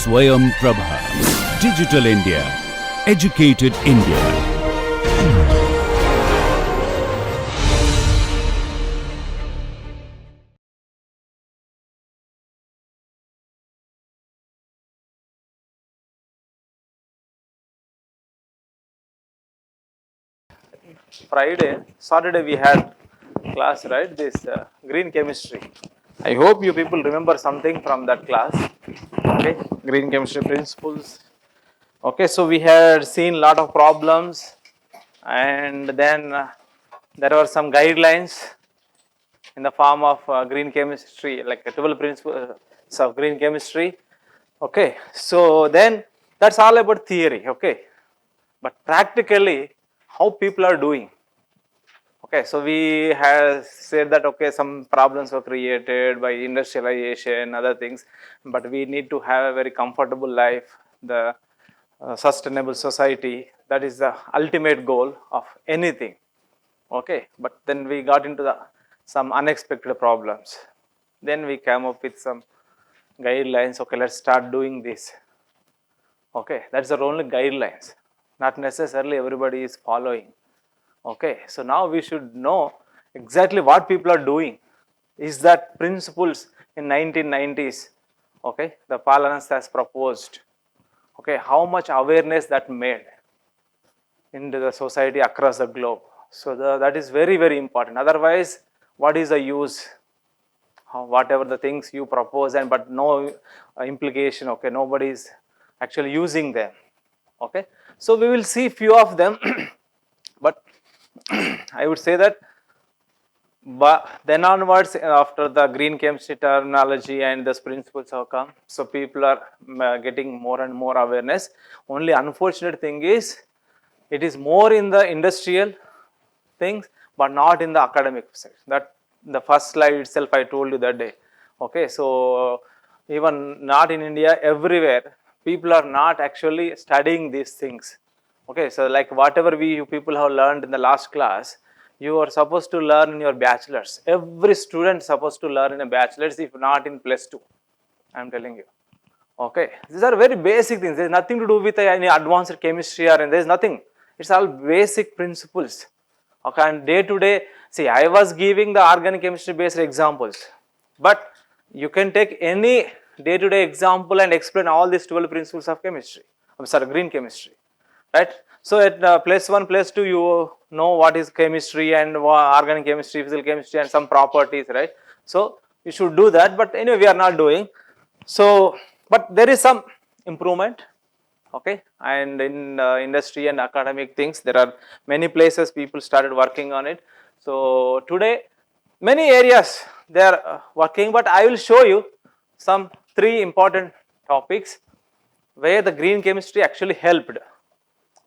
Swayam Prabha. Digital India. Educated India. Friday, Saturday we had class, right? This green chemistry. I hope you people remember something from that class. Okay, green chemistry principles. Okay, so we had seen lot of problems, and then there were some guidelines in the form of green chemistry, like 12 principles of green chemistry. Okay, so then that's all about theory. Okay, but practically, how people are doing. Okay, so we have said that okay, some problems were created by industrialization, other things, but we need to have a very comfortable life, the sustainable society. That is the ultimate goal of anything. Okay, but then we got into some unexpected problems. Then we came up with some guidelines. Okay, let's start doing this. Okay, that's the only guidelines. Not necessarily everybody is following. Okay, so now we should know exactly what people are doing. Is that principles in 1990s? Okay, the Palanas has proposed. Okay, how much awareness that made into the society across the globe. So that is very, very important. Otherwise, what is the use? Whatever the things you propose and but no implication. Okay, nobody is actually using them. Okay, so we will see few of them, but I would say that but then onwards, after the green chemistry terminology and the principles have come, so people are getting more and more awareness. Only unfortunate thing is, it is more in the industrial things, but not in the academic side. That the first slide itself I told you that day. Okay, so even not in India, everywhere, people are not actually studying these things. Okay, so like whatever you people have learned in the last class, you are supposed to learn in your bachelor's. Every student is supposed to learn in a bachelor's, if not in +2. I am telling you. Okay, these are very basic things. There is nothing to do with any advanced chemistry or there is nothing. It's all basic principles. Okay, and day to day, see, I was giving the organic chemistry based examples, but you can take any day to day example and explain all these 12 principles of chemistry. I'm sorry, green chemistry, right? So at +1, +2, you know what is chemistry and organic chemistry, physical chemistry, and some properties, right? So you should do that, but anyway, we are not doing. So, but there is some improvement. Okay, and in industry and academic things, there are many places people started working on it. So today, many areas they are working, but I will show you some 3 important topics where the green chemistry actually helped.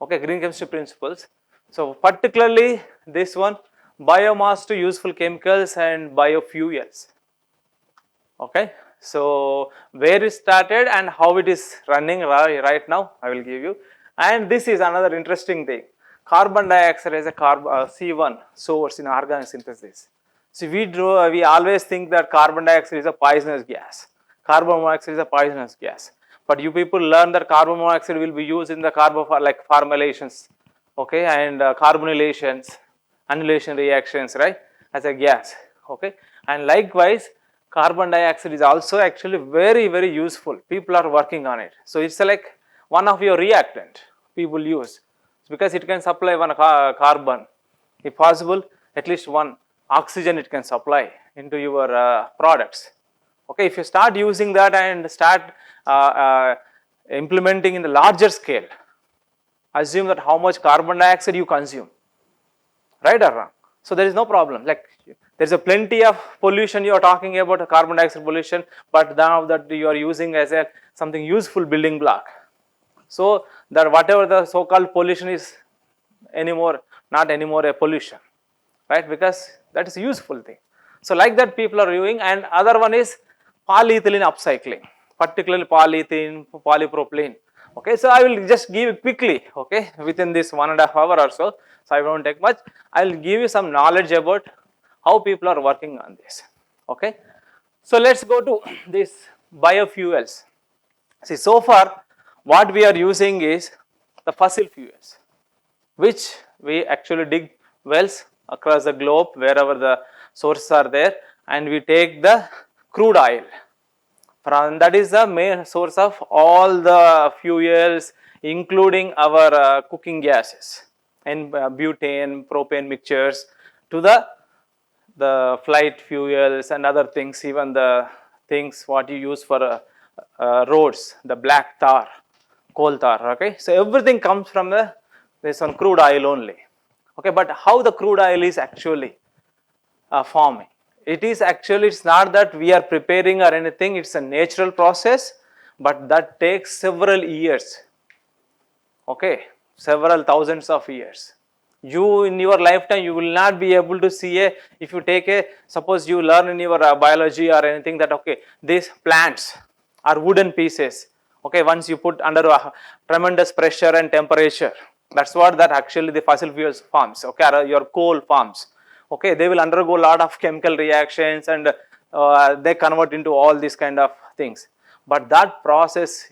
Okay, green chemistry principles. So particularly this one, biomass to useful chemicals and biofuels. Okay, so where it started and how it is running right now, I will give you. And this is another interesting thing. Carbon dioxide is a C1 source in organic synthesis. See, we always think that carbon dioxide is a poisonous gas. Carbon monoxide is a poisonous gas. But you people learn that carbon monoxide will be used in the like formulations, okay, and carbonylations, annihilation reactions, right, as a gas. Okay, and likewise, carbon dioxide is also actually very, very useful. People are working on it. So it's like one of your reactant people use because it can supply one carbon. If possible, at least one oxygen it can supply into your products. Okay, if you start using that and start implementing in the larger scale, assume that how much carbon dioxide you consume, right or wrong? So there is no problem. Like there is a plenty of pollution you are talking about, carbon dioxide pollution, but now that you are using as a something useful building block. So that whatever the so-called pollution is not anymore a pollution, right? Because that is a useful thing. So like that people are doing, and other one is polyethylene upcycling, particularly polyethylene, polypropylene. Okay, so I will just give it quickly, okay, within this 1.5 hours or so. So I won't take much. I will give you some knowledge about how people are working on this. Okay, so let's go to this biofuels. See, so far what we are using is the fossil fuels, which we actually dig wells across the globe wherever the sources are there, and we take the crude oil. From that is the main source of all the fuels, including our cooking gases and butane, propane mixtures, to the flight fuels and other things, even the things what you use for roads, the black tar, coal tar. Okay, so everything comes from this one crude oil only. Okay, but how the crude oil is actually forming? It is actually, it's not that we are preparing or anything, it's a natural process, but that takes several years. Okay, several thousands of years. You in your lifetime, you will not be able to see if you take suppose you learn in your biology or anything that, okay, these plants are wooden pieces. Okay, once you put under a tremendous pressure and temperature, that's what that actually the fossil fuels forms. Okay, or your coal forms. Okay, they will undergo a lot of chemical reactions, and they convert into all these kind of things. But that process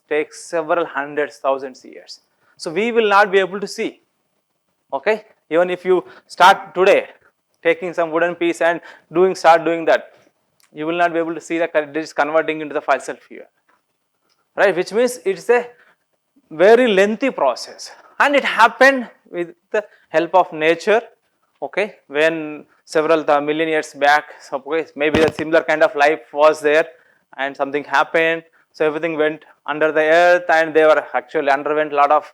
takes several hundreds, thousands years. So we will not be able to see. Okay, even if you start today taking some wooden piece and start doing that, you will not be able to see that it is converting into the fossil fuel, right? Which means it's a very lengthy process, and it happened with the help of nature. Okay, when several million years back, okay, maybe a similar kind of life was there, and something happened, so everything went under the earth, and they were actually underwent a lot of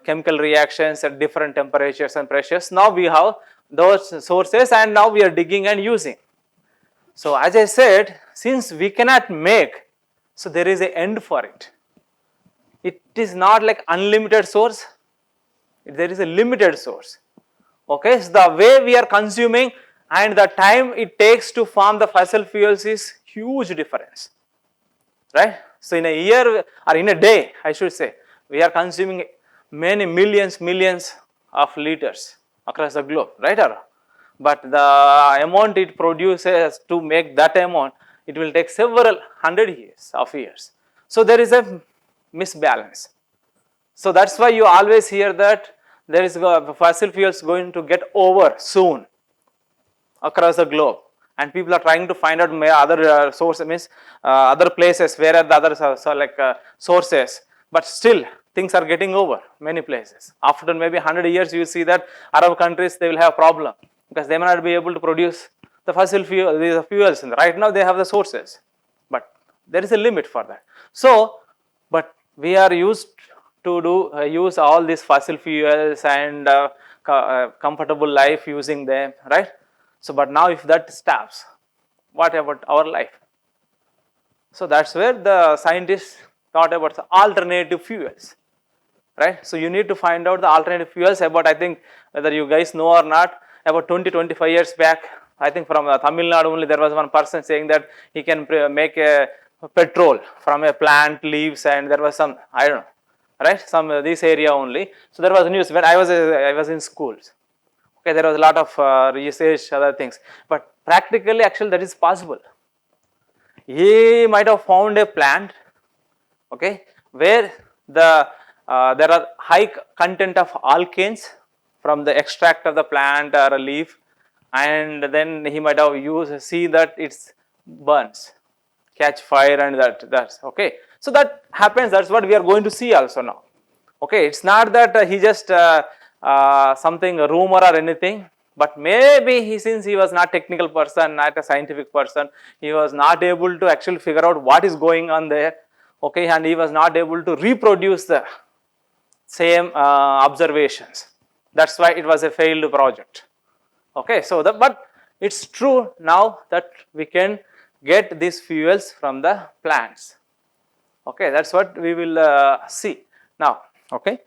chemical reactions at different temperatures and pressures. Now we have those sources, and now we are digging and using. So as I said, since we cannot make, so there is an end for it. It is not like unlimited source, there is a limited source. Okay, so the way we are consuming and the time it takes to form the fossil fuels is huge difference, right? So in a year or in a day, I should say, we are consuming many millions of liters across the globe, right? But the amount it produces to make that amount, it will take several hundred years. So there is a misbalance. So that's why you always hear that there is fossil fuels going to get over soon across the globe, and people are trying to find out other sources, other places where are the other sources, but still things are getting over many places. After maybe 100 years, you see that Arab countries, they will have a problem because they may not be able to produce the fossil fuel, the fuels. Right now they have the sources, but there is a limit for that. So, but we are used to use all these fossil fuels and comfortable life using them, right? So, but now if that stops, what about our life? So that's where the scientists thought about the alternative fuels, right? So you need to find out the alternative fuels about, I think whether you guys know or not, about 20-25 years back, I think from Tamil Nadu only, there was one person saying that he can make a petrol from a plant leaves, and there was some, I don't know, right, some this area only. So there was news when I was in schools. Okay, there was a lot of research, other things, but practically actually that is possible. He might have found a plant, okay, where there are high content of alkanes from the extract of the plant or a leaf, and then he might have see that it burns, catch fire, and that's okay. So that happens. That's what we are going to see also now. Okay, it's not that he just something a rumor or anything, but maybe since he was not technical person, not a scientific person, he was not able to actually figure out what is going on there. Okay, and he was not able to reproduce the same observations. That's why it was a failed project. Okay, so but it's true now that we can get these fuels from the plants. Okay, that's what we will see now. Okay,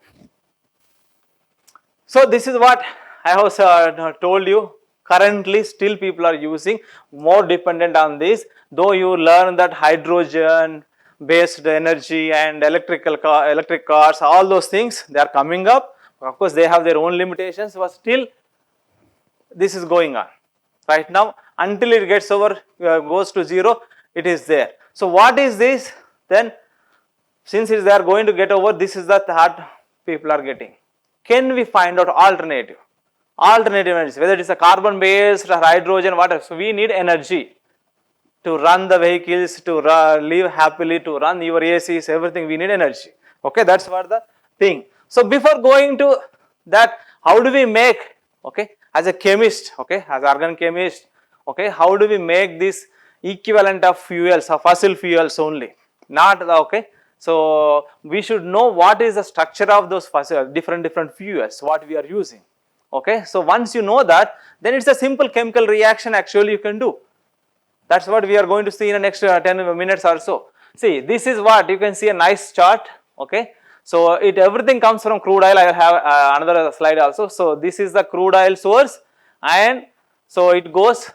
so this is what I have told you. Currently still people are using, more dependent on this, though you learn that hydrogen based energy and electric cars, all those things, they are coming up. Of course they have their own limitations, but still this is going on right now until it gets over, goes to zero, it is there. So what is this then? Since they are going to get over, this is the thought people are getting. Can we find out alternative energy, whether it is a carbon based or hydrogen, whatever. So we need energy to run the vehicles, to live happily, to run your ACs, everything we need energy. Okay, that's what the thing. So before going to that, how do we make, okay, as a chemist, okay, as organ chemist, okay, how do we make this equivalent of fuels, of fossil fuels only, not the, okay. So we should know what is the structure of those fossil, different fuels, what we are using. Okay, so once you know that, then it's a simple chemical reaction actually you can do. That's what we are going to see in the next 10 minutes or so. See, this is what you can see, a nice chart. Okay, so everything comes from crude oil. I will have another slide also. So this is the crude oil source, and so it goes.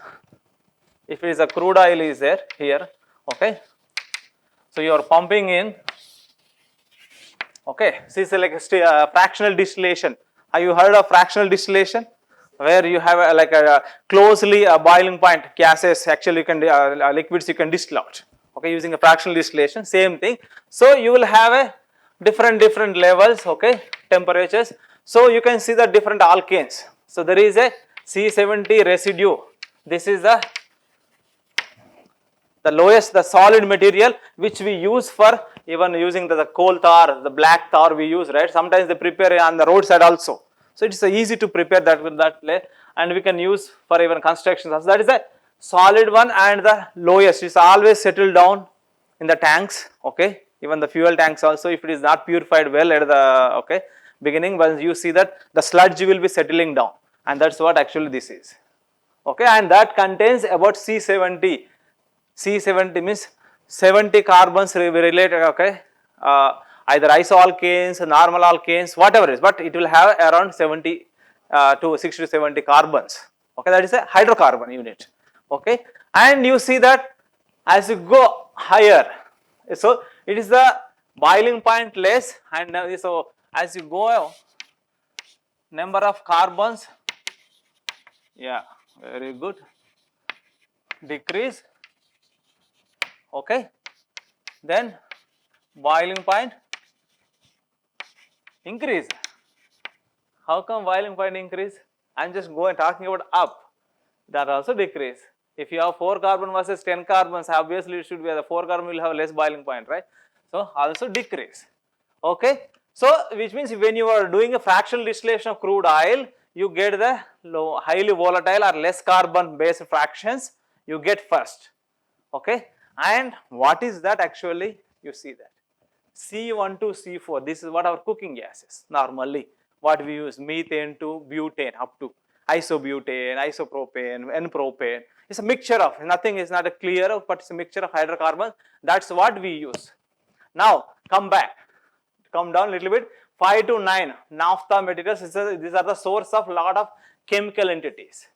If it is a crude oil is there here, okay. So you are pumping in. Okay, this is like a fractional distillation. Have you heard of fractional distillation? Where you have like a closely boiling point gases, actually you can liquids you can distill out. Okay, using a fractional distillation, same thing. So you will have a different levels, okay, temperatures. So you can see the different alkanes. So there is a C70 residue. This is the lowest, the solid material which we use for even using the coal tar, the black tar we use, right? Sometimes they prepare on the roadside also. So it is easy to prepare that with that layer, and we can use for even construction. So that is the solid one, and the lowest is always settled down in the tanks, okay. Even the fuel tanks also, if it is not purified well at the, okay, beginning, once you see that the sludge will be settling down, and that's what actually this is, okay. And that contains about C70. C70 means 70 carbons related, okay, either isoalkanes, normal alkanes, whatever it is, but it will have around 70 to 60 to 70 carbons, okay. That is a hydrocarbon unit, okay. And you see that as you go higher, so it is the boiling point less, and so as you go, number of carbons, yeah, very good, decrease, okay. Then boiling point increase. How come boiling point increase? I am just talking about up. That also decrease. If you have 4 carbon versus 10 carbons, obviously it should be the 4 carbon will have less boiling point, right? So also decrease. Okay. So which means when you are doing a fractional distillation of crude oil, you get the low, highly volatile or less carbon based fractions you get first. Okay. And what is that actually? You see that C1 to C4, this is what our cooking gas is normally, what we use, methane to butane, up to isobutane, isopropane, N-propane. It's a mixture of, nothing is not a clear, but it's a mixture of hydrocarbons. That's what we use. Now come back, come down a little bit, 5 to 9 naphtha materials. These are the source of lot of chemical entities,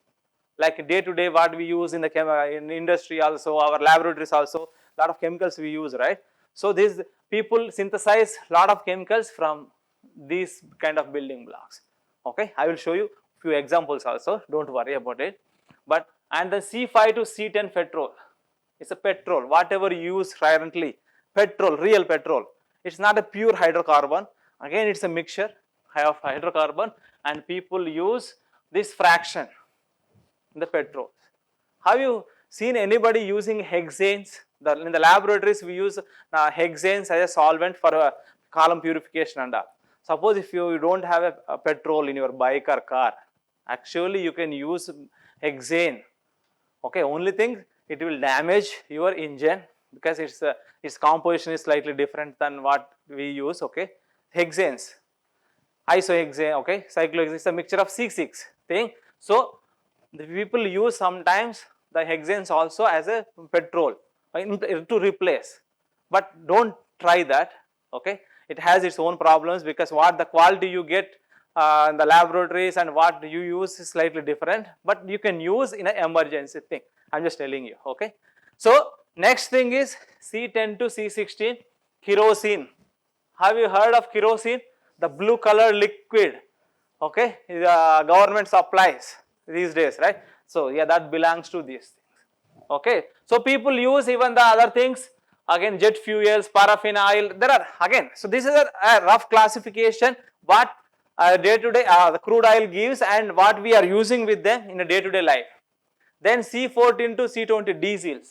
like day to day what we use in the in industry also, our laboratories also, lot of chemicals we use, right? So these people synthesize lot of chemicals from these kind of building blocks. Okay, I will show you few examples also, don't worry about it. But and the C5 to C10 petrol, it's a petrol, whatever you use currently, petrol, real petrol. It's not a pure hydrocarbon, again it's a mixture of hydrocarbon, and people use this fraction in the petrol. Have you seen anybody using hexanes? In the laboratories we use hexanes as a solvent for column purification and all. Suppose if you don't have a petrol in your bike or car, actually you can use hexane. Okay, only thing it will damage your engine because its composition is slightly different than what we use. Okay, hexanes, isohexane, okay, cyclohexane is a mixture of C6 thing. So the people use sometimes the hexanes also as a petrol to replace, but don't try that. Okay, it has its own problems because what the quality you get in the laboratories and what you use is slightly different, but you can use in an emergency thing. I'm just telling you. Okay, so next thing is C10 to C16 kerosene. Have you heard of kerosene? The blue color liquid. Okay, the government supplies these days, right? So yeah, that belongs to these things. Okay, so people use even the other things, again jet fuels, paraffin oil, there are again. So this is a rough classification what day to day the crude oil gives and what we are using with them in a day to day life. Then C14 to C20 diesels.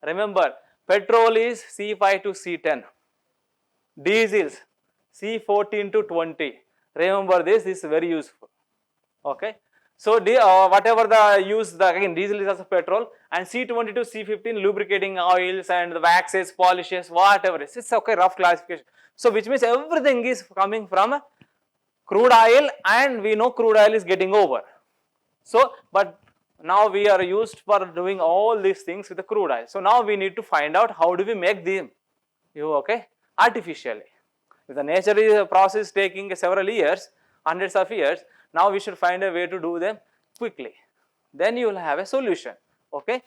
Remember, petrol is C5 to C10. Diesels C14 to 20. Remember this is very useful. Okay. So whatever the use, the again diesel is also petrol, and C20 to C15 lubricating oils and the waxes, polishes, whatever it is. It's okay, rough classification. So which means everything is coming from crude oil, and we know crude oil is getting over. So, but now we are used for doing all these things with the crude oil. So now we need to find out how do we make them, okay, artificially. If the nature is a process taking several years, hundreds of years, now we should find a way to do them quickly. Then you will have a solution. Okay.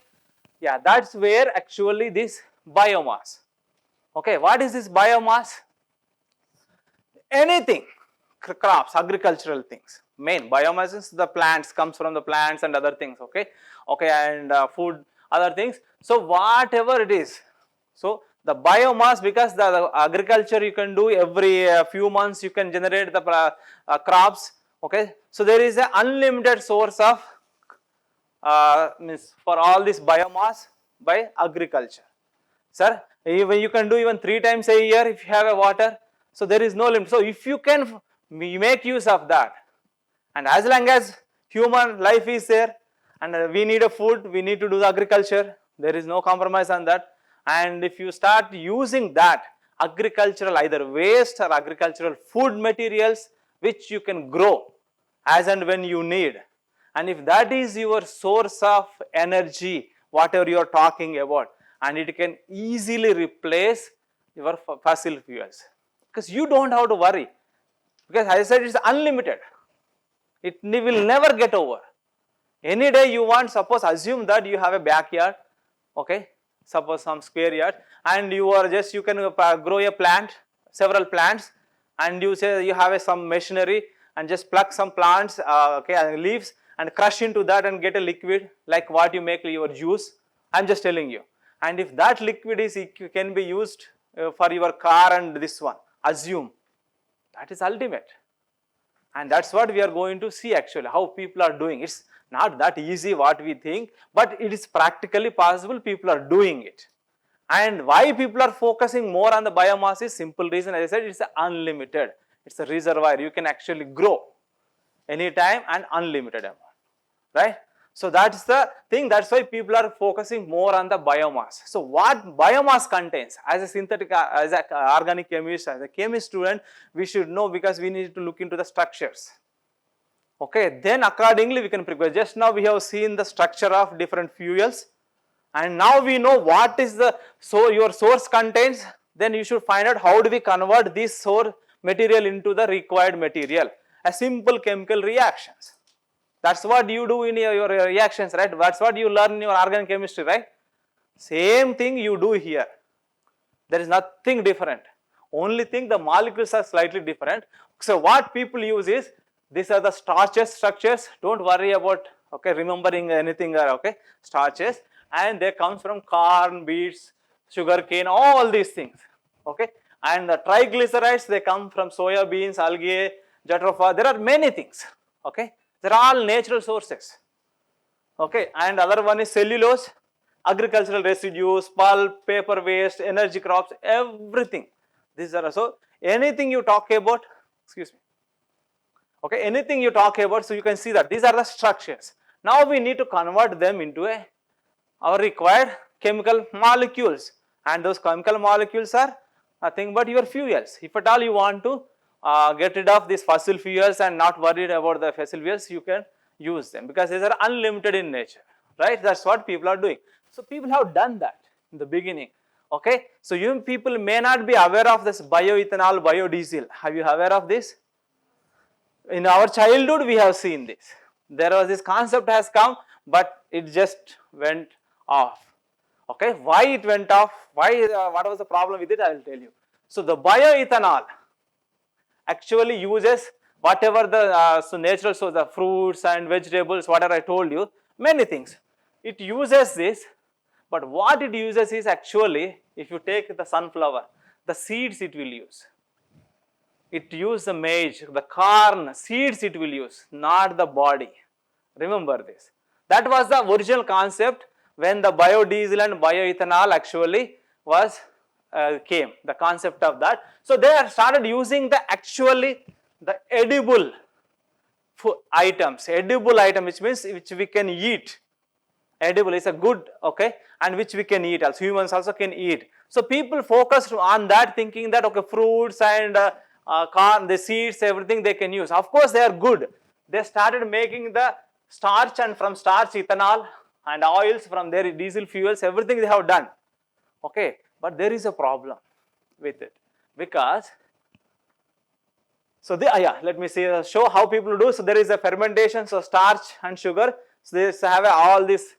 Yeah, that's where actually this biomass. Okay, what is this biomass? Anything, crops, agricultural things. Main biomass is the plants, comes from the plants and other things. Okay, okay, and food, other things. So whatever it is. So the biomass, because the agriculture you can do every few months, you can generate the crops. Okay, so there is an unlimited source of means for all this biomass by agriculture. Sir, even you can do even 3 times a year if you have a water. So there is no limit. So if you can make use of that, and as long as human life is there, and we need a food, we need to do the agriculture. There is no compromise on that. And if you start using that agricultural either waste or agricultural food materials which you can grow as and when you need, and if that is your source of energy, whatever you are talking about, and it can easily replace your fossil fuels, because you don't have to worry, because as I said, it's unlimited. It will never get over. Any day you want, suppose assume that you have a backyard, okay, suppose some square yard, and you are just, you can grow a plant, several plants, and you say you have some machinery and just pluck some plants, okay, leaves, and crush into that and get a liquid like what you make your juice. I'm just telling you. And if that liquid is can be used for your car and this one, assume that is ultimate. And that's what we are going to see actually, how people are doing. It's not that easy what we think, but it is practically possible, people are doing it. And why people are focusing more on the biomass is simple reason, as I said, it's unlimited. It's a reservoir, you can actually grow anytime and unlimited amount, right? So that's the thing, that's why people are focusing more on the biomass. So what biomass contains, as a synthetic, as an organic chemist, as a chemist student, we should know, because we need to look into the structures. Okay, then accordingly we can prepare. Just now we have seen the structure of different fuels, and now we know what is the, so your source contains, then you should find out how do we convert this source material into the required material. A simple chemical reactions. That's what you do in your reactions, right? That's what you learn in your organic chemistry, right? Same thing you do here. There is nothing different. Only thing, the molecules are slightly different. So what people use is, these are the starches structures. Don't worry about, okay, remembering anything, okay, starches, and they comes from corn, beets, sugar cane, all these things, okay. And the triglycerides, they come from soya beans, algae, jatropha. There are many things, okay. They are all natural sources, okay. And other one is cellulose, agricultural residues, pulp, paper waste, energy crops, everything. These are, so anything you talk about, excuse me, okay, anything you talk about, so you can see that these are the structures. Now we need to convert them into our required chemical molecules, and those chemical molecules are nothing but your fuels. If at all you want to get rid of these fossil fuels and not worried about the fossil fuels, you can use them, because these are unlimited in nature, right? That's what people are doing. So people have done that in the beginning, okay. So you people may not be aware of this bioethanol, biodiesel. Have you aware of this? In our childhood we have seen this. There was this concept has come, but it just went off. Okay, why it went off? Why? What was the problem with it? I will tell you. So the bioethanol actually uses whatever the so natural, so the fruits and vegetables, whatever I told you, many things. It uses this, but what it uses is actually If you take the sunflower, the seeds it will use. It use the maize, the corn, seeds it will use, not the body. Remember this. That was the original concept when the biodiesel and bioethanol actually was came, the concept of that. So they have started using the actually the edible items, which means which we can eat. Edible is a good, okay, and which we can eat also, humans also can eat. So people focused on that, thinking that okay, fruits and corn, the seeds, everything they can use. Of course they are good. They started making the starch, and from starch ethanol, and oils, from their diesel fuels, everything they have done. Okay, but there is a problem with it, because so let me see, show how people do. So there is a fermentation, so starch and sugar, so they have all these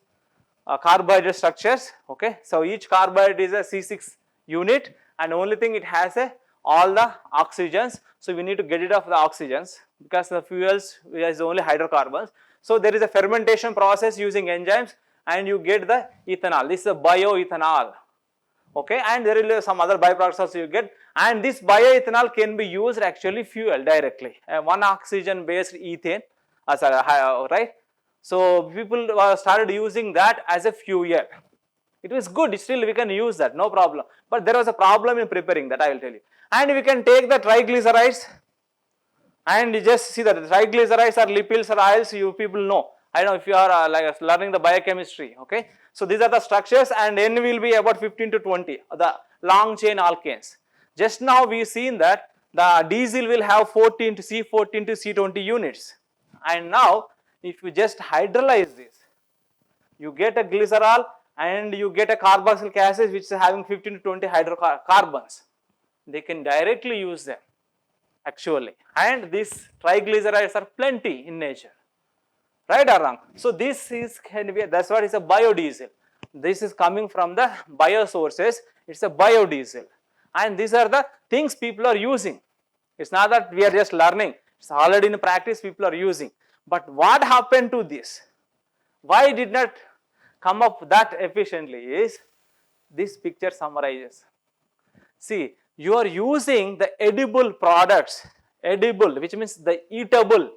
carbohydrate structures. Okay, so each carbohydrate is a C6 unit, and only thing it has all the oxygens. So we need to get rid of the oxygens, because the fuels is only hydrocarbons. So there is a fermentation process using enzymes, and you get the ethanol. This is a bioethanol. Okay, and there will be some other byproducts also you get, and this bioethanol can be used actually fuel directly. One oxygen based ethane, right? So people started using that as a fuel. It was good, still we can use that, no problem. But there was a problem in preparing that, I will tell you. And we can take the triglycerides, and you just see that the triglycerides are lipids or oils, you people know. I don't know if you are like learning the biochemistry, okay. So these are the structures, and N will be about 15 to 20, the long chain alkanes. Just now we seen that the diesel will have 14 to C14 to C20 units. And now if you just hydrolyze this, you get a glycerol and you get a carboxylic acid which is having 15 to 20 hydrocarbons. They can directly use them actually, and these triglycerides are plenty in nature. Right or wrong? So this is can be, that's what is a biodiesel. This is coming from the bio sources. It's a biodiesel, and these are the things people are using. It's not that we are just learning. It's already in practice. People are using. But what happened to this? Why did not come up that efficiently? Is this picture summarizes. See, you are using the edible products, edible, which means the eatable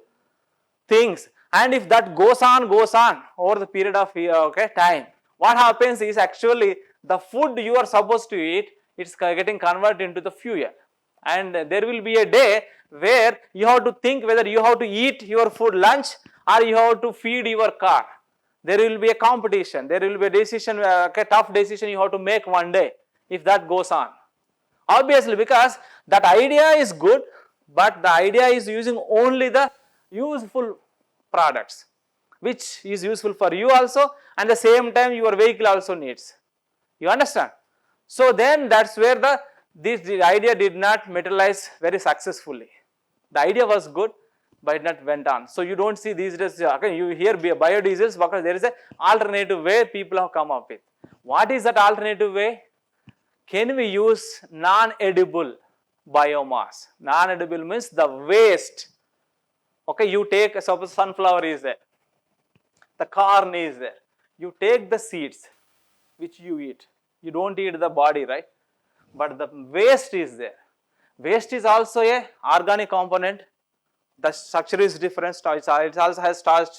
things. And if that goes on over the period of time, what happens is actually the food you are supposed to eat, it's getting converted into the fuel. And there will be a day where you have to think whether you have to eat your food lunch or you have to feed your car. There will be a competition. There will be a decision, a tough decision you have to make one day if that goes on. Obviously, because that idea is good, but the idea is using only the useful products, which is useful for you also, and the same time your vehicle also needs. You understand? So then that's where the idea did not materialize very successfully. The idea was good, but it not went on. So you don't see these days, okay, you hear biodiesels because there is an alternative way people have come up with. What is that alternative way? Can we use non-edible biomass? Non-edible means the waste. Okay, you take, suppose sunflower is there, the corn is there. You take the seeds which you eat. You don't eat the body, right? But the waste is there. Waste is also a organic component. The structure is different. It also has starch,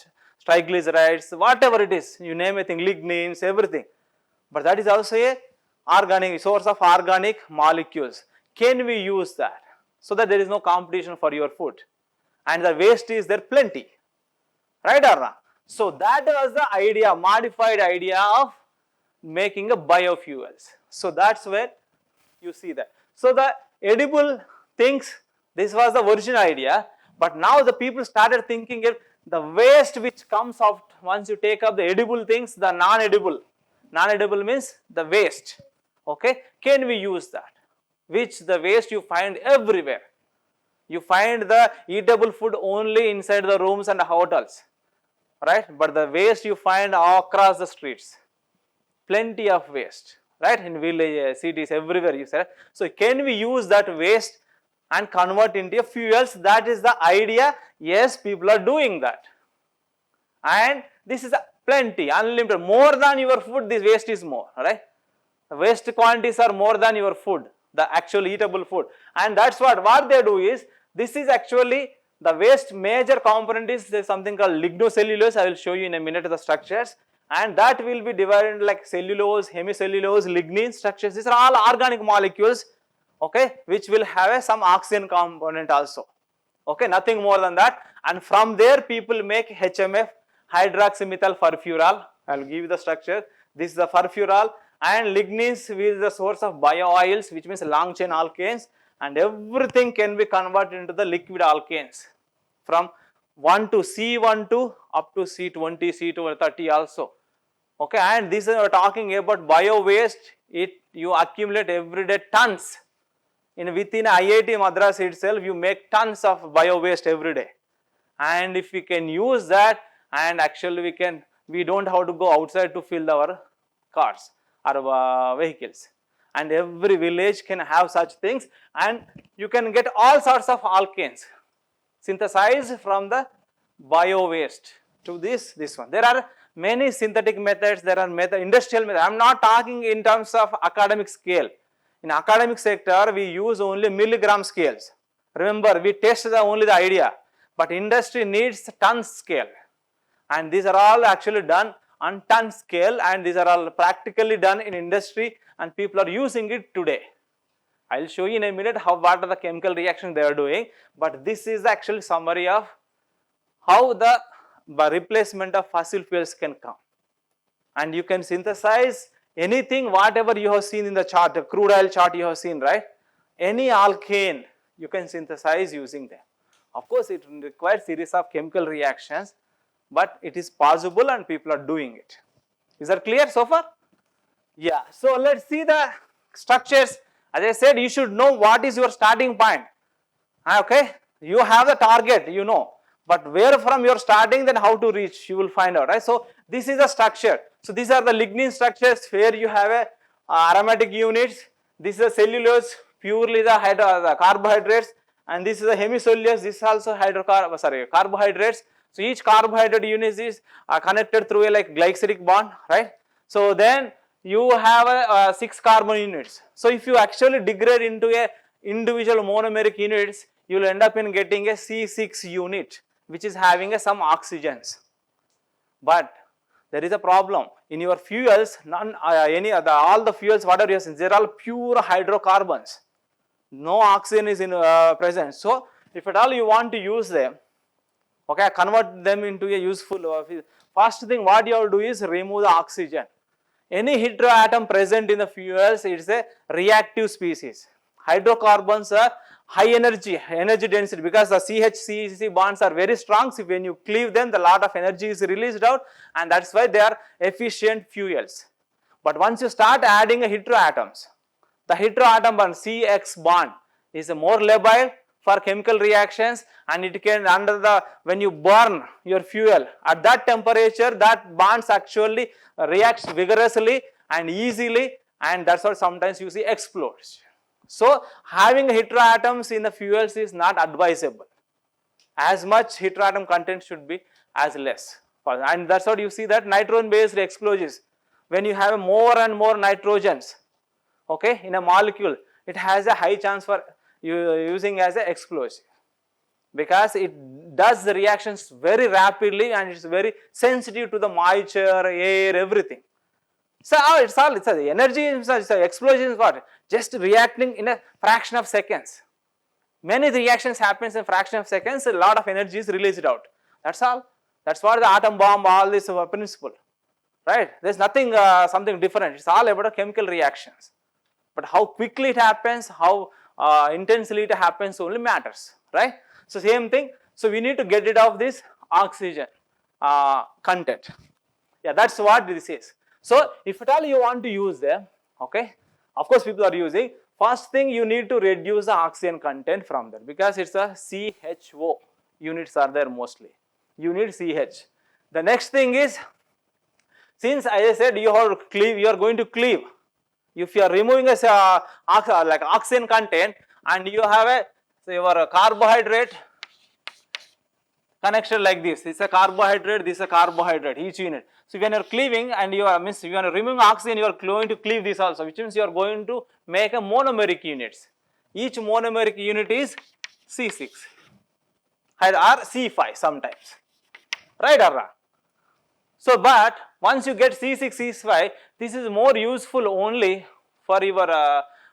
triglycerides, whatever it is. You name anything, lignins, everything. But that is also a organic source of organic molecules. Can we use that so that there is no competition for your food? And the waste is there plenty, right or not? So that was the idea, modified idea of making a biofuels. So that's where you see that. So the edible things, this was the original idea, but now the people started thinking if the waste which comes out once you take up the edible things, the non-edible. Non-edible means the waste. Okay, can we use that? Which the waste you find everywhere. You find the eatable food only inside the rooms and the hotels, right? But the waste you find all across the streets. Plenty of waste, right? In villages, cities, everywhere you say. So can we use that waste and convert into fuels? That is the idea. Yes, people are doing that. And this is plenty, unlimited. More than your food, this waste is more, right? The waste quantities are more than your food, the actual eatable food. And that's what they do is, this is actually the waste major component is something called lignocellulose. I will show you in a minute the structures. And that will be divided into like cellulose, hemicellulose, lignin structures. These are all organic molecules, okay, which will have some oxygen component also. Okay, nothing more than that. And from there people make HMF, hydroxymethyl furfural. I will give you the structure. This is the furfural, and lignins is the source of bio-oils, which means long chain alkanes, and everything can be converted into the liquid alkanes from 1 to C12 up to C20, C30 also. Okay, and this is talking about bio waste. You accumulate every day tons. Within IIT Madras itself, you make tons of bio waste every day. And if we can use that, and actually we don't have to go outside to fill our cars or vehicles. And every village can have such things, and you can get all sorts of alkanes synthesized from the bio waste to this one. There are many synthetic methods, there are industrial methods. I am not talking in terms of academic scale. In academic sector, we use only milligram scales. Remember, we test only the idea, but industry needs ton scale. And these are all actually done on ton scale, and these are all practically done in industry, and people are using it today. I will show you in a minute what are the chemical reactions they are doing, but this is actually summary of how the replacement of fossil fuels can come. And you can synthesize anything, whatever you have seen in the chart, the crude oil chart you have seen, right? Any alkane you can synthesize using them. Of course, it requires series of chemical reactions, but it is possible and people are doing it. Is that clear so far? Yeah, so let's see the structures. As I said, you should know what is your starting point. Okay, you have the target, you know, but where from you are starting, then how to reach, you will find out, right? So this is the structure. So these are the lignin structures where you have a aromatic units. This is a cellulose, purely the carbohydrates, and this is a hemicellulose. This is also carbohydrates. So each carbohydrate unit is connected through a like glyceric bond, right? So then you have a 6 carbon units. So if you actually degrade into a individual monomeric units, you will end up in getting a C6 unit, which is having some oxygens. But there is a problem in your fuels. All the fuels whatever you are seeing, they are all pure hydrocarbons. No oxygen is in present. So if at all you want to use them, okay, convert them into a useful. First thing what you have to do is remove the oxygen. Any heteroatom present in the fuels, it is a reactive species. Hydrocarbons are high energy density, because the CH-CC bonds are very strong. So when you cleave them, the lot of energy is released out, and that's why they are efficient fuels. But once you start adding heteroatoms, the heteroatom bond CX bond is more labile for chemical reactions, and it can when you burn your fuel at that temperature, that bonds actually reacts vigorously and easily, and that's what sometimes you see explodes. So having heteroatoms in the fuels is not advisable. As much heteroatom content should be as less, and that's what you see that nitrogen based explosives, when you have more and more nitrogens, okay, in a molecule, it has a high chance for using as an explosive, because it does the reactions very rapidly and it's very sensitive to the moisture, air, everything. So it's the energy, explosion is what? Just reacting in a fraction of seconds. Many reactions happens in fraction of seconds, a lot of energy is released out. That's all. That's what the atom bomb, all this principle, right? There's nothing, something different. It's all about chemical reactions. But how quickly it happens, how intensely it happens only matters, right? So same thing. So we need to get rid of this oxygen content. Yeah, that's what this is. So if at all you want to use them, okay, of course people are using. First thing, you need to reduce the oxygen content from there, because it's a CHO units are there mostly. You need CH. The next thing is, since as I said, you are going to cleave. If you are removing like oxygen content, and you have your carbohydrate connected like this. This is a carbohydrate, this is a carbohydrate, each unit. So when you are cleaving and you are when you are removing oxygen, you are going to cleave this also, which means you are going to make a monomeric units. Each monomeric unit is C6 or C5 sometimes, right or wrong? So, but once you get C6, C5, this is more useful only for your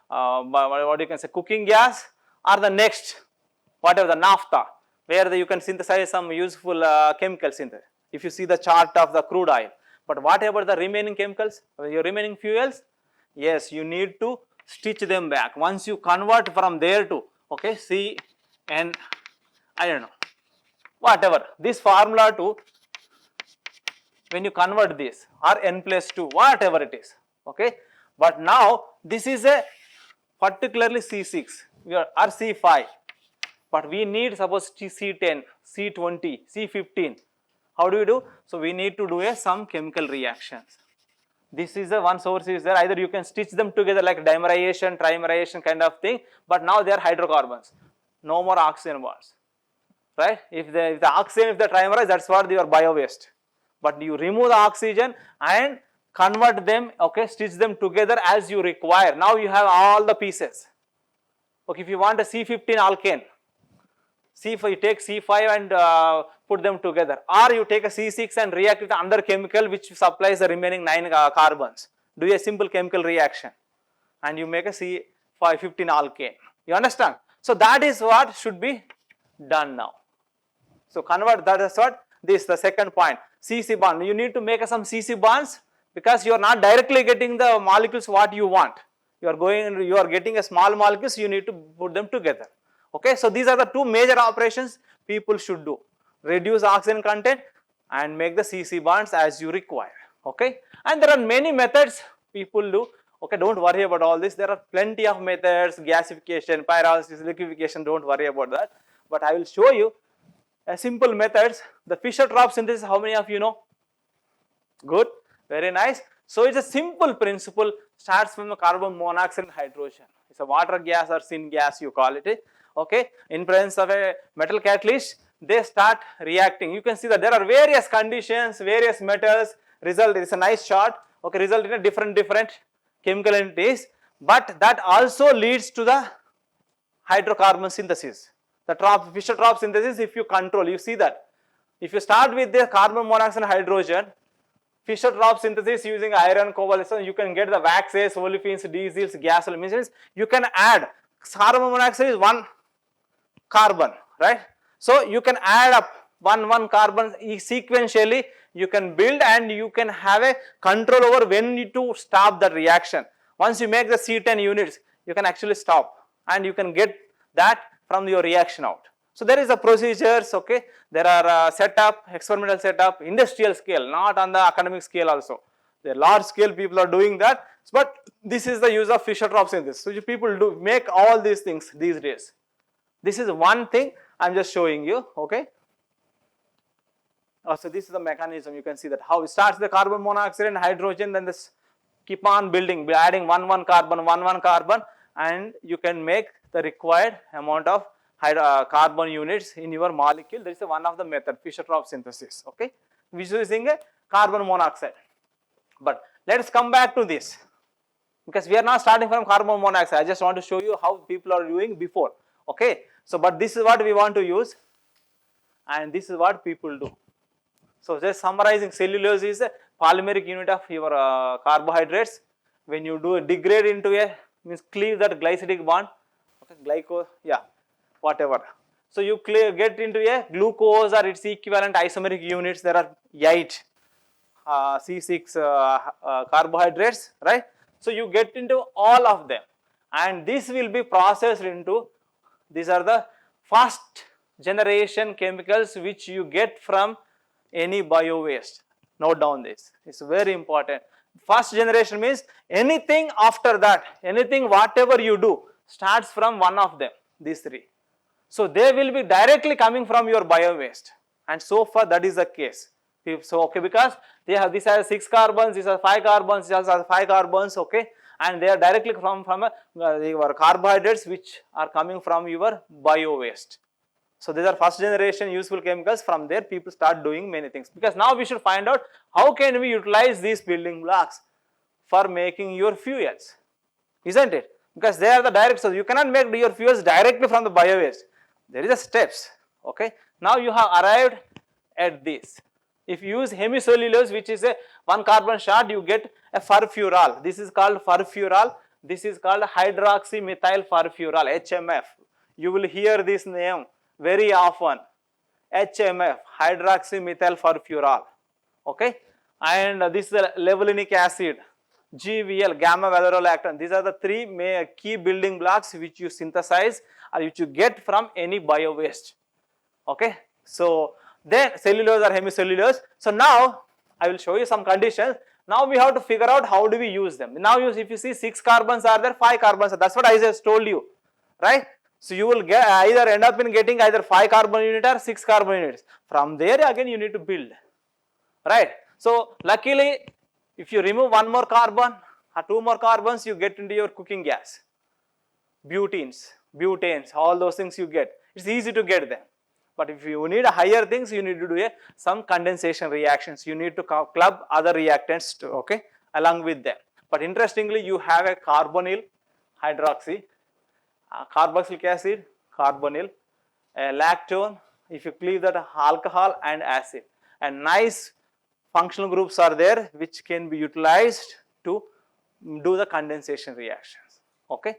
what you can say cooking gas or the next whatever the naphtha, where you can synthesize some useful chemical synthesis. If you see the chart of the crude oil, but what about the remaining chemicals, your remaining fuels? Yes, you need to stitch them back. Once you convert from there to okay C N, I don't know whatever this formula to when you convert this or n plus 2 whatever it is, okay. But now this is a particularly C6 or C5, but we need suppose C10, C20, C15. How do we do? So we need to do some chemical reactions. This is the one source is there, either you can stitch them together like dimerization, trimerization kind of thing, but now they are hydrocarbons, no more oxygen bonds, right. If the oxygen, if the trimerize, that's what your bio waste. But you remove the oxygen and convert them, okay, stitch them together as you require. Now you have all the pieces. Okay, if you want a C15 alkane, C5, you take C5 and put them together, or you take a C6 and react with another chemical which supplies the remaining 9 carbons. Do a simple chemical reaction and you make a C515 alkane. You understand? So that is what should be done now. So convert, that is what this the second point. CC bond, you need to make some CC bonds because you are not directly getting the molecules what you want. You are getting a small molecules, you need to put them together. Okay, so these are the two major operations people should do: reduce oxygen content and make the CC bonds as you require. Okay, and there are many methods people do. Okay, don't worry about all this. There are plenty of methods: gasification, pyrolysis, liquefaction. Don't worry about that. But I will show you a simple methods. The Fischer-Tropsch synthesis, how many of you know? Good, very nice. So it's a simple principle, starts from the carbon monoxide and hydrogen. It's a water gas or syngas you call it. Okay, in presence of a metal catalyst, they start reacting. You can see that there are various conditions, various metals, result, it's a nice chart, okay, result in a different chemical entities, but that also leads to the hydrocarbon synthesis. The Fischer-Tropsch synthesis, if you control, you see that. If you start with the carbon monoxide and hydrogen, Fischer-Tropsch synthesis using iron, cobalt, so you can get the waxes, olefins, diesels, gasoline. Means you can add carbon monoxide is one carbon, right? So you can add up one carbon sequentially. You can build and you can have a control over when to stop the reaction. Once you make the C10 units, you can actually stop and you can get that from your reaction out. So there is a procedures, okay, there are setup, experimental setup, industrial scale, not on the academic scale also. The large scale people are doing that, but this is the use of Fischer-Tropsch synthesis. So people do make all these things these days. This is one thing I am just showing you, okay. So this is the mechanism, you can see that how it starts the carbon monoxide and hydrogen, then this keep on building, adding one carbon, and you can make the required amount of carbon units in your molecule. There is one of the method, Fischer-Tropsch synthesis, okay, which is using a carbon monoxide. But let us come back to this, because we are not starting from carbon monoxide. I just want to show you how people are doing before, okay. So, but this is what we want to use and this is what people do. So, just summarizing, cellulose is a polymeric unit of your carbohydrates. When you do degrade into a, means cleave that glycidic bond, okay, whatever. So, you get into a glucose or its equivalent isomeric units. There are 8 C6 carbohydrates, right. So, you get into all of them and this will be processed into, these are the first generation chemicals which you get from any bio waste. Note down this, it's very important. First generation means anything after that, anything whatever you do starts from one of them, these 3. So they will be directly coming from your bio waste, and so far that is the case. So okay, because they have, these are 6 carbons, these are 5 carbons, these are 5 carbons, okay, and they are directly from your carbohydrates which are coming from your bio waste. So these are first generation useful chemicals. From there people start doing many things, because now we should find out how can we utilize these building blocks for making your fuels, isn't it? Because they are the direct source. You cannot make your fuels directly from the bio waste. There is a steps. Okay. Now you have arrived at this. If you use hemicellulose, which is a one carbon short, you get a furfural. This is called furfural. This is called hydroxymethyl furfural, HMF. You will hear this name very often. HMF, hydroxymethyl furfural. Okay. And this is the levulinic acid, GVL, gamma valorolactam. These are the three key building blocks which you synthesize or which you get from any bio waste. Okay. So then cellulose or hemicellulose. So now I will show you some conditions. Now we have to figure out how do we use them. Now if you see 6 carbons are there, 5 carbons are, that's what I just told you, right? So you will get either end up in getting either 5 carbon unit or 6 carbon units. From there again you need to build, right? So luckily if you remove one more carbon or 2 more carbons, you get into your cooking gas, butenes, butanes, all those things you get. It's easy to get them. But if you need higher things, you need to do some condensation reactions. You need to club other reactants too, okay, along with them. But interestingly, you have a carbonyl hydroxy, carboxylic acid, carbonyl, lactone. If you cleave that, alcohol and acid, and nice functional groups are there which can be utilized to do the condensation reactions. Okay.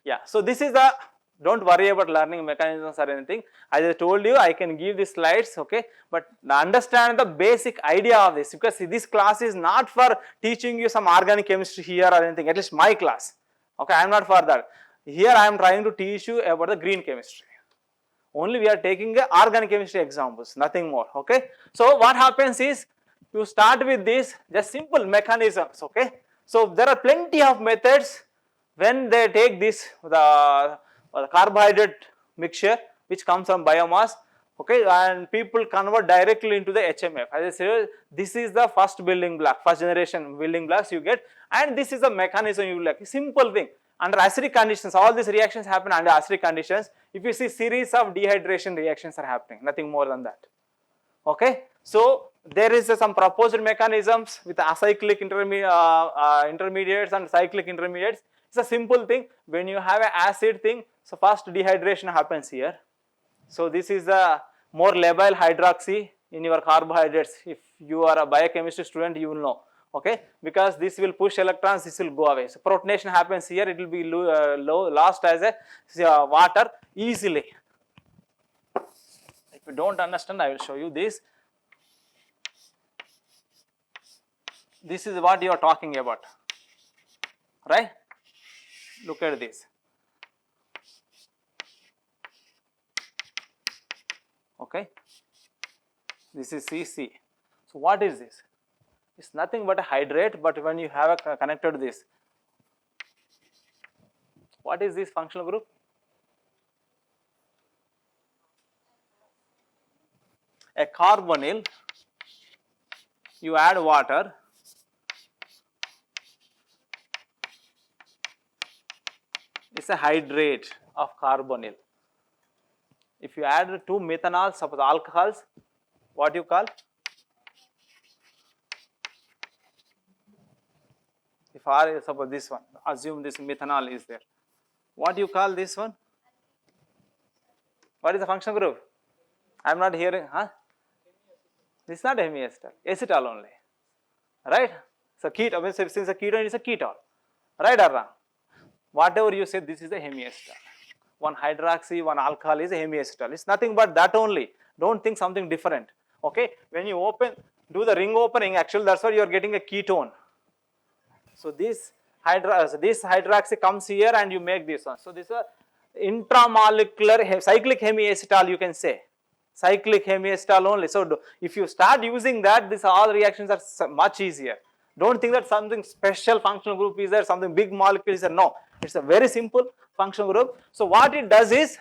Yeah. So this is the. Don't worry about learning mechanisms or anything. As I told you, I can give the slides, okay, but understand the basic idea of this, because this class is not for teaching you some organic chemistry here or anything, at least my class, okay, I am not for that. Here I am trying to teach you about the green chemistry. Only we are taking the organic chemistry examples, nothing more, okay. So what happens is, you start with this, just simple mechanisms, okay. So there are plenty of methods when they take this, the carbohydrate mixture which comes from biomass, okay, and people convert directly into the HMF. As I said, this is the first building block, first generation building blocks you get, and this is the mechanism you like. Simple thing. Under acidic conditions, all these reactions happen under acidic conditions. If you see, series of dehydration reactions are happening, nothing more than that. Okay, so there is some proposed mechanisms with acyclic intermediates and cyclic intermediates. It's a simple thing. When you have an acid thing, so first dehydration happens here. So this is a more labile hydroxy in your carbohydrates. If you are a biochemistry student, you will know, okay, because this will push electrons, this will go away. So protonation happens here, it will be lost as a water easily. If you don't understand, I will show you this. This is what you are talking about, right? Look at this. Okay, this is CC. So what is this? It's nothing but a hydrate, but when you have a connected this, what is this functional group? A carbonyl, you add water, it's a hydrate of carbonyl. If you add 2 methanol, suppose alcohols, what you call? If R is suppose this one, assume this methanol is there. What you call this one? What is the functional group? I am not hearing, huh? This is not hemiacetal, acetal only, right? So ketone, since it's a ketone, it's a ketone, right or wrong? Whatever you say, this is a hemiacetal. One hydroxy, one alcohol is a hemiacetal. It's nothing but that only. Don't think something different. Okay, when you do the ring opening, actually that's why you are getting a ketone. So this hydroxy comes here and you make this one. So this is a intramolecular cyclic hemiacetal, you can say. Cyclic hemiacetal only. So if you start using that, these all reactions are much easier. Don't think that something special functional group is there, something big molecule is there. No, it's a very simple functional group. So what it does is,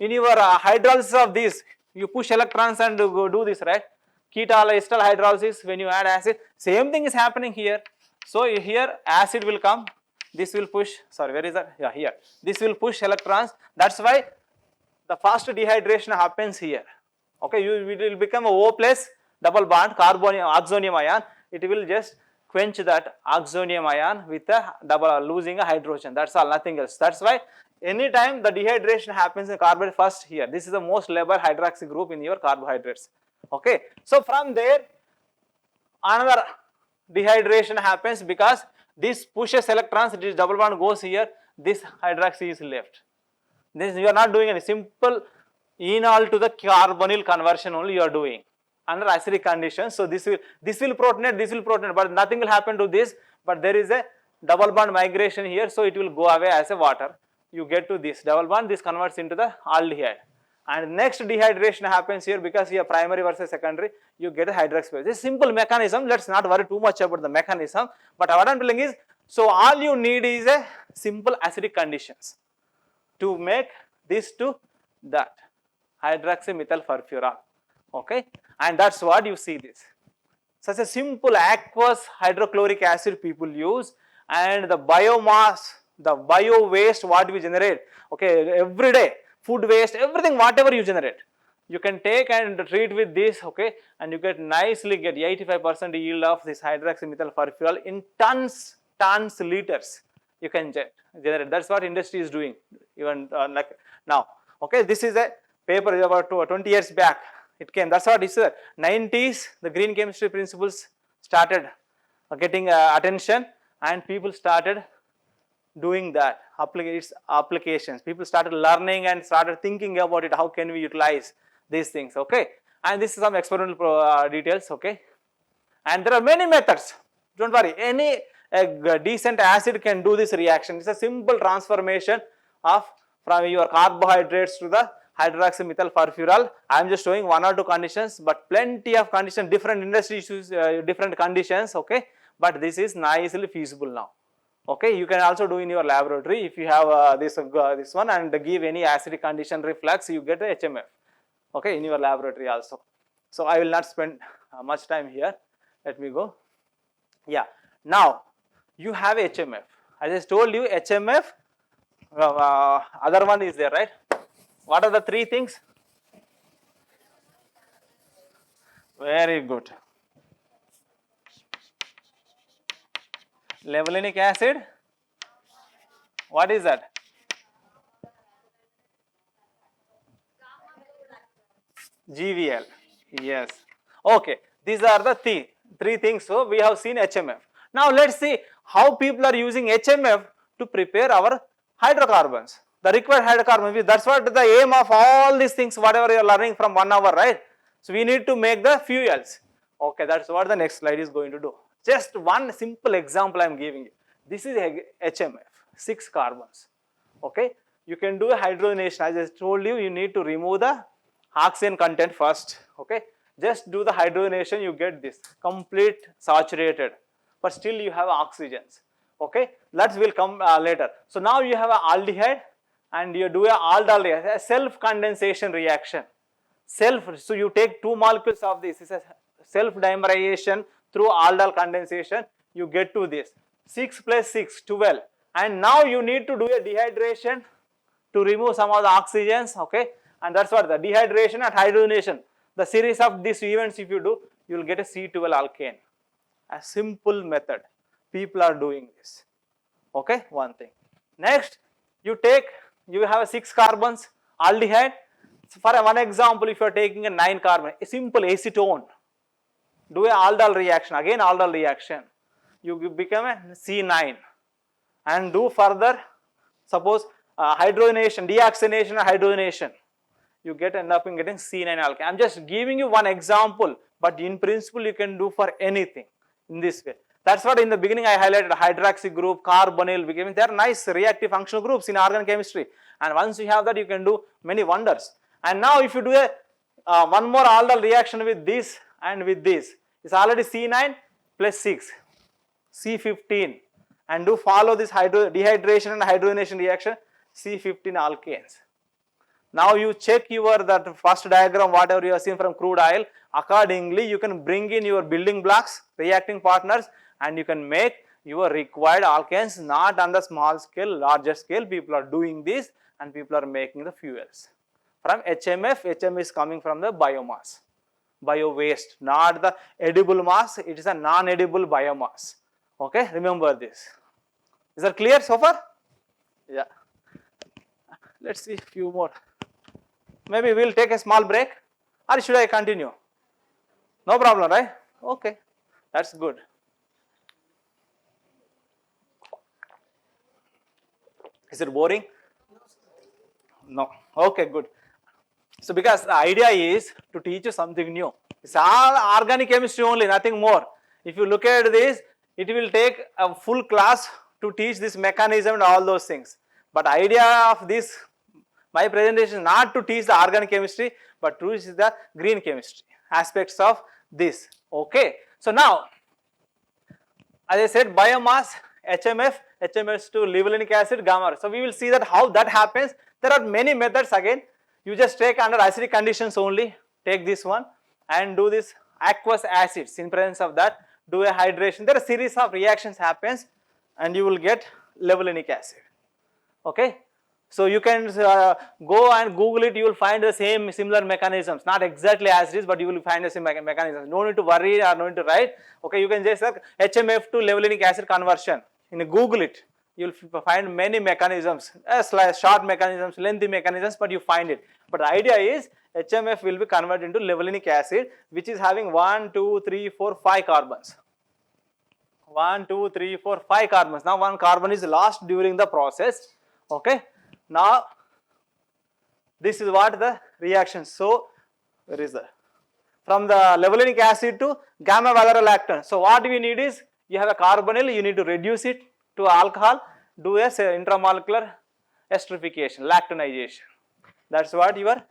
in your hydrolysis of this, you push electrons and go do this, right? Ketal-acetal hydrolysis, when you add acid, same thing is happening here. So here acid will come, this will push, sorry, where is that? Yeah, here. This will push electrons. That's why the first dehydration happens here. Okay, it will become a O plus double bond carbonium oxonium ion. It will just quench that oxonium ion with a losing a hydrogen. That's all, nothing else. That's why anytime the dehydration happens in carbohydrate first here. This is the most labile hydroxy group in your carbohydrates. Okay, so from there another dehydration happens because this pushes electrons, this double bond goes here, this hydroxy is left. This you are not doing any simple enol to the carbonyl conversion only you are doing under acidic conditions. So this will protonate, but nothing will happen to this, but there is a double bond migration here, so it will go away as a water. You get to this double bond, this converts into the aldehyde. And next dehydration happens here because here primary versus secondary, you get a hydroxy. This is simple mechanism, let's not worry too much about the mechanism, but what I am telling is, so all you need is a simple acidic conditions to make this to that hydroxymethyl furfural. Okay, and that's what you see this. Such a simple aqueous hydrochloric acid people use, and the biomass, the bio waste what we generate, okay, every day, food waste, everything whatever you generate, you can take and treat with this, okay, and you get 85% yield of this hydroxymethyl furfural in tons, liters you can generate. That's what industry is doing even like now. Okay, this is a paper about 20 years back it came. That's what it's 90s, the green chemistry principles started getting attention, and people started doing that applications. People started learning and started thinking about it, how can we utilize these things. Okay, and this is some experimental details. Okay, and there are many methods, don't worry, any decent acid can do this reaction. It's a simple transformation of from your carbohydrates to the hydroxymethyl furfural. I am just showing one or two conditions, but plenty of conditions, different industries use different conditions. Okay, but this is nicely feasible now. Okay, you can also do in your laboratory if you have this one and give any acidic condition reflux, you get a HMF. Okay, in your laboratory also. So I will not spend much time here. Let me go. Yeah, now you have HMF. I just told you HMF. Other one is there, right? What are the three things? Very good. Levulinic acid. What is that? GVL. Yes. Okay. These are the three things. So we have seen HMF. Now let's see how people are using HMF to prepare our hydrocarbons. The required hydrocarbons. That's what the aim of all these things, whatever you are learning from 1 hour, right? So we need to make the fuels. Okay, that's what the next slide is going to do. Just one simple example I am giving you. This is HMF, 6 carbons. Okay, you can do a hydrogenation. I just told you, you need to remove the oxygen content first. Okay, just do the hydrogenation, you get this complete saturated, but still you have oxygens. Okay, that will come later. So now you have an aldehyde and you do a aldol reaction, a self condensation reaction. So you take 2 molecules of this. This is a self dimerization through aldol condensation. You get to this 6 plus 6, 12, and now you need to do a dehydration to remove some of the oxygens. Okay, and that's what the dehydration and hydrogenation. The series of these events, if you do, you will get a C12 alkane. A simple method. People are doing this. Okay, one thing. Next, you have a 6 carbons aldehyde. So for one example, if you are taking a 9 carbon, a simple acetone, do a aldol reaction, again aldol reaction, you become a C9, and do further, suppose hydrogenation, deoxygenation and hydrogenation, you end up in getting C9 alkane. I am just giving you one example, but in principle you can do for anything in this way. That's what in the beginning I highlighted, hydroxy group, carbonyl, they are nice reactive functional groups in organic chemistry, and once you have that you can do many wonders. And now if you do a one more aldol reaction with this and with this, it's already C9 plus 6, C15, and do follow this dehydration and hydrogenation reaction, C15 alkanes. Now you check that first diagram, whatever you have seen from crude oil, accordingly you can bring in your building blocks, reacting partners, and you can make your required alkanes, not on the small scale, larger scale. People are doing this and people are making the fuels. from HMF. HM is coming from the biomass, bio waste, not the edible mass. It is a non-edible biomass. Okay, remember this. Is that clear so far? Yeah. Let's see a few more. Maybe we'll take a small break, or should I continue? No problem, right? Okay, that's good. Is it boring? No. Okay, good. So because the idea is to teach you something new. It's all organic chemistry only, nothing more. If you look at this, it will take a full class to teach this mechanism and all those things. But idea of this, my presentation is not to teach the organic chemistry, but to teach the green chemistry aspects of this. Okay. So now, as I said, biomass, HMF, HMS to levulinic acid, gamma. So we will see that how that happens. There are many methods again. You just take under acidic conditions only, take this one and do this aqueous acids. In presence of that, do a hydration. There are a series of reactions happens and you will get levulinic acid. Okay. So you can go and Google it, you will find the same similar mechanisms, not exactly as it is, but you will find the same mechanisms. No need to worry or no need to write. Okay, you can just say HMF to levulinic acid conversion. In Google it, you will find many mechanisms, short mechanisms, lengthy mechanisms, but you find it. But the idea is HMF will be converted into levulinic acid, which is having 1, 2, 3, 4, 5 carbons. 1, 2, 3, 4, 5 carbons. Now one carbon is lost during the process. Okay. Now this is what the reaction. So where is the from the levulinic acid to gamma valerolactone. So what we need is you have a carbonyl, you need to reduce it to alcohol, do a intramolecular esterification, lactonization. That's what your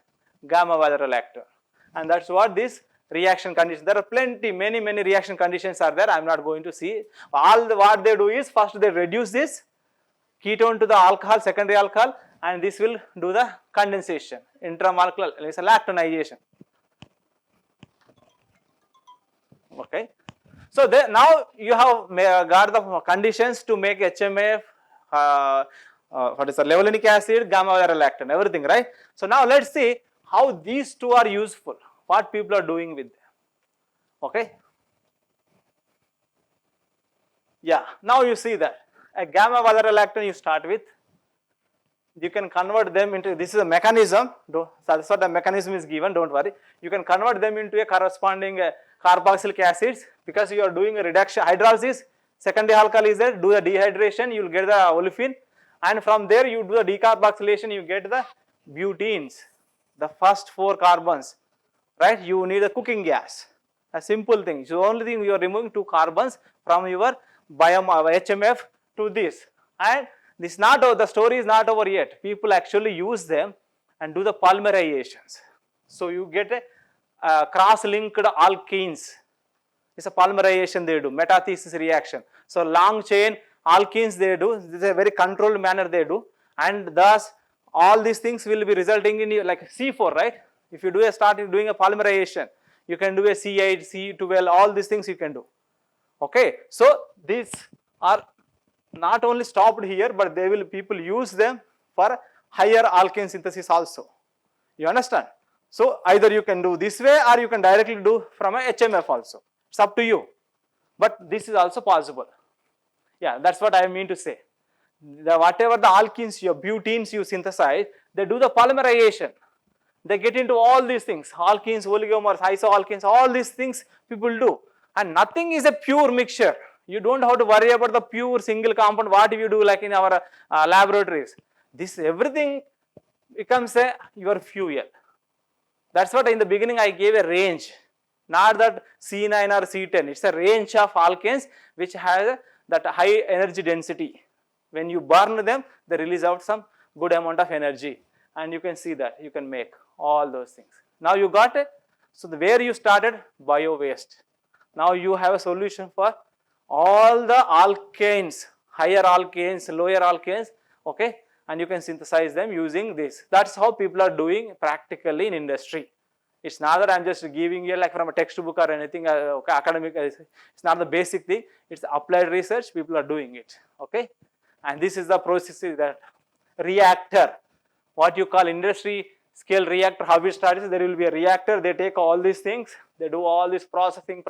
gamma valerolactone, and that's what this reaction condition. There are plenty, many reaction conditions are there. I am not going to see. What they do is first they reduce this ketone to the alcohol, secondary alcohol, and this will do the condensation, intramolecular, it's a lactonization. Okay. So now you have got the conditions to make HMF, what is the levulinic acid, gamma valerolactone, everything, right? So now let's see how these two are useful, what people are doing with them. Okay. Yeah, now you see that a gamma valerolactone you start with, you can convert them into, this is a mechanism, that's what the mechanism is given, don't worry. You can convert them into a corresponding carboxylic acids because you are doing a reduction, hydrolysis, secondary alcohol is there, do the dehydration, you will get the olefin, and from there you do the decarboxylation, you get the butenes, the first 4 carbons, right? You need a cooking gas, a simple thing. So only thing you are removing 2 carbons from your HMF to this, and this not over, the story is not over yet. People actually use them and do the polymerizations. So you get a cross-linked alkenes. It's a polymerization they do, metathesis reaction. So long chain alkenes they do. This is a very controlled manner they do, and thus all these things will be resulting in like C4, right? If you do start doing a polymerization, you can do a C8, C12, all these things you can do. Okay, so these are not only stopped here, but they will people use them for higher alkane synthesis also. You understand? So either you can do this way or you can directly do from a HMF also. It's up to you. But this is also possible. Yeah, that's what I mean to say. Whatever the alkenes, your butenes you synthesize, they do the polymerization. They get into all these things, alkenes, oligomers, isoalkenes, all these things people do. And nothing is a pure mixture. You don't have to worry about the pure single compound, what you do like in our laboratories. This everything becomes your fuel. That's what in the beginning I gave a range, not that C9 or C10. It's a range of alkanes which has that high energy density. When you burn them, they release out some good amount of energy, and you can see that you can make all those things. Now you got it. So where you started, bio waste. Now you have a solution for all the alkanes, higher alkanes, lower alkanes, okay, and you can synthesize them using this. That's how people are doing practically in industry. It's not that I'm just giving you like from a textbook or anything, okay, academic, it's not the basic thing, it's applied research, people are doing it, okay. And this is the process, that reactor, what you call industry scale reactor, how it starts, there will be a reactor, they take all these things, they do all this processing,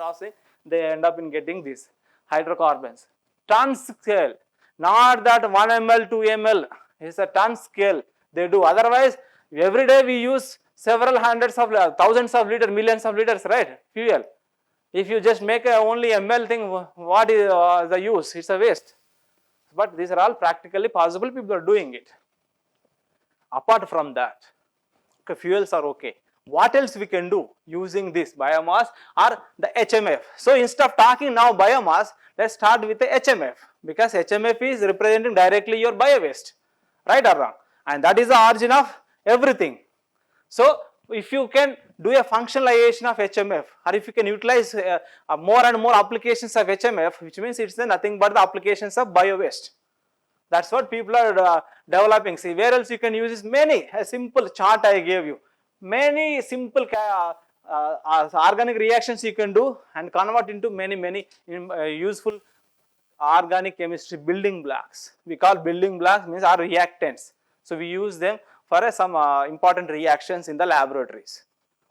they end up in getting these hydrocarbons. Ton scale, not that 1 ml, 2 ml, it's a ton scale they do. Otherwise, every day we use several hundreds of, thousands of liters, millions of liters, right, fuel. If you just make only ml thing, what is the use? It's a waste. But these are all practically possible, people are doing it. Apart from that, okay, fuels are okay. What else we can do using this biomass or the HMF? So instead of talking now biomass, let's start with the HMF, because HMF is representing directly your bio waste, right or wrong? And that is the origin of everything. So if you can do a functionalization of HMF, or if you can utilize more and more applications of HMF, which means it's nothing but the applications of bio waste. That's what people are developing. See, where else you can use this? Many, a simple chart I gave you. Many simple organic reactions you can do and convert into many useful organic chemistry building blocks. We call building blocks means our reactants. So we use them for some important reactions in the laboratories.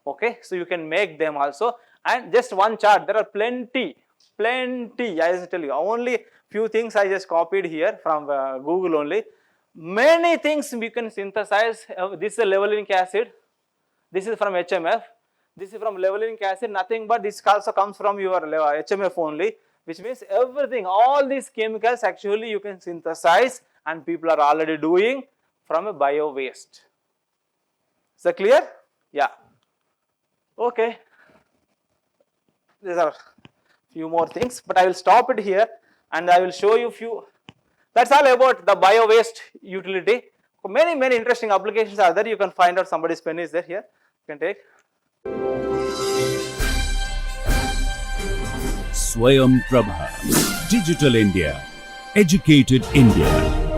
Okay, so you can make them also. And just one chart, there are plenty, I just tell you, only few things I just copied here from Google only. Many things we can synthesize. This is a levulinic acid. This is from HMF. This is from levulinic acid, nothing but this also comes from your HMF only, which means everything, all these chemicals actually you can synthesize and people are already doing from a bio waste. Is that clear? Yeah. Okay. These are few more things, but I will stop it here and I will show you few. That's all about the bio waste utility. Many interesting applications are there. You can find out, somebody's pen is there here. You can take. SwayamPrabha, Digital India, Educated India.